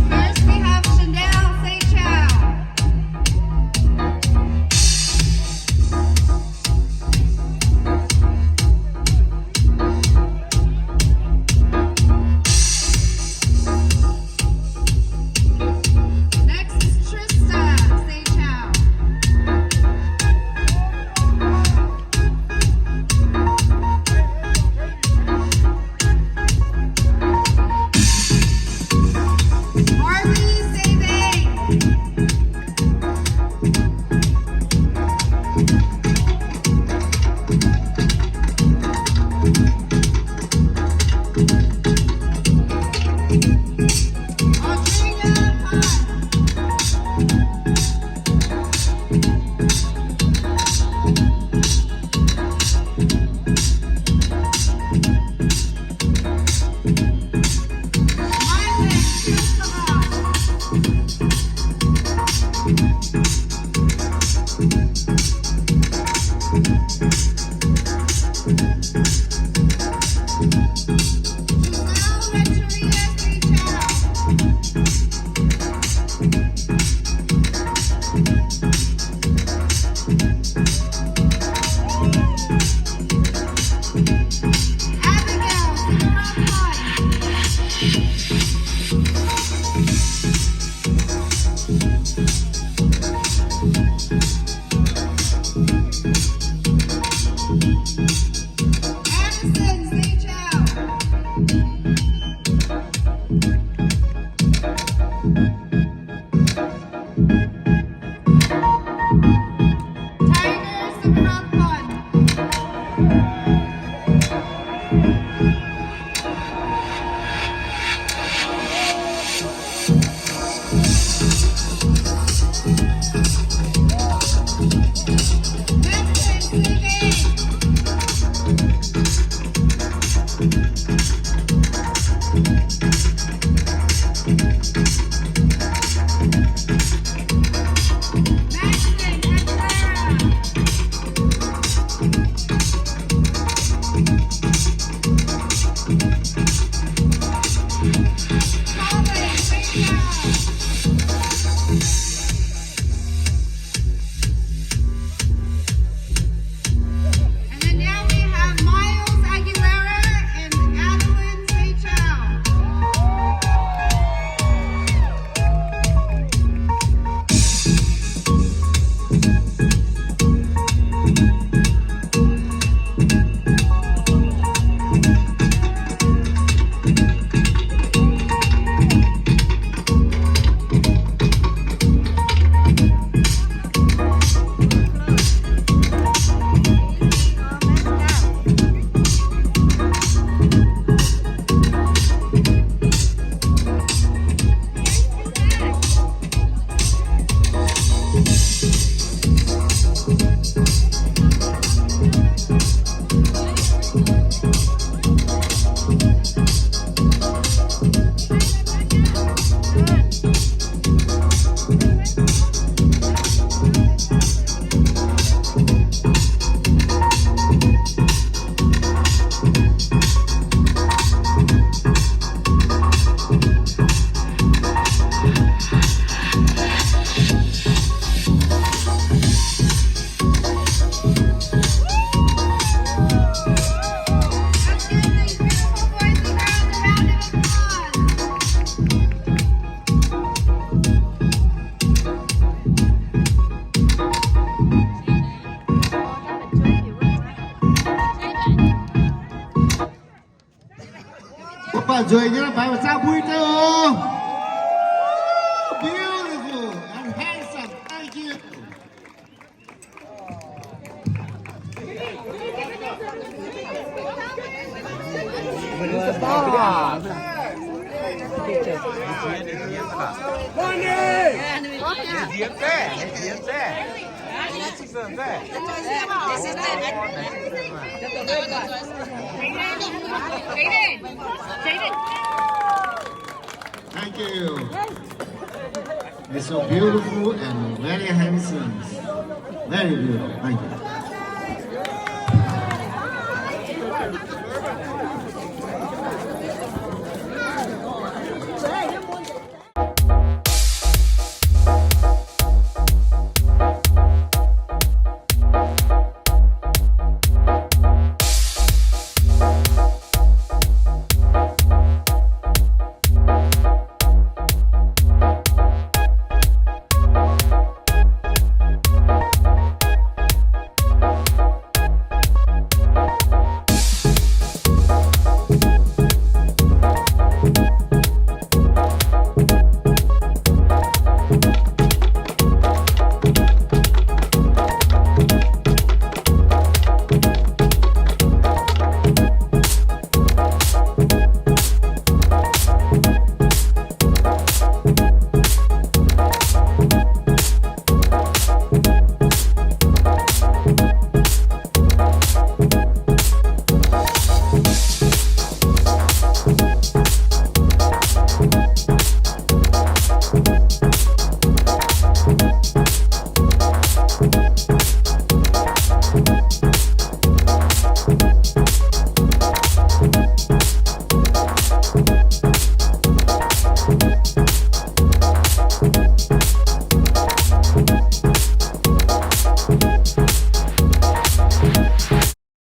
first we have Chanel. Say ciao. Next is Trista. Say ciao. Harley, say bae. Audrina, hi. Mylan, Trista. Giselle, Renteria, say ciao. Abigail, say hi. Addison, say ciao. Tiger, some have fun. Next is Sylvain. Maxton and Clara. Colin, say ciao. And then now we have Miles Aguilera and Adeline, say ciao. Let's give these beautiful boys and girls a round of applause. Các bạn rồi nhé, phải mà sao vui thế không? Beautiful and handsome, thank you. Thank you. It's so beautiful and very handsome. Very beautiful. Thank you.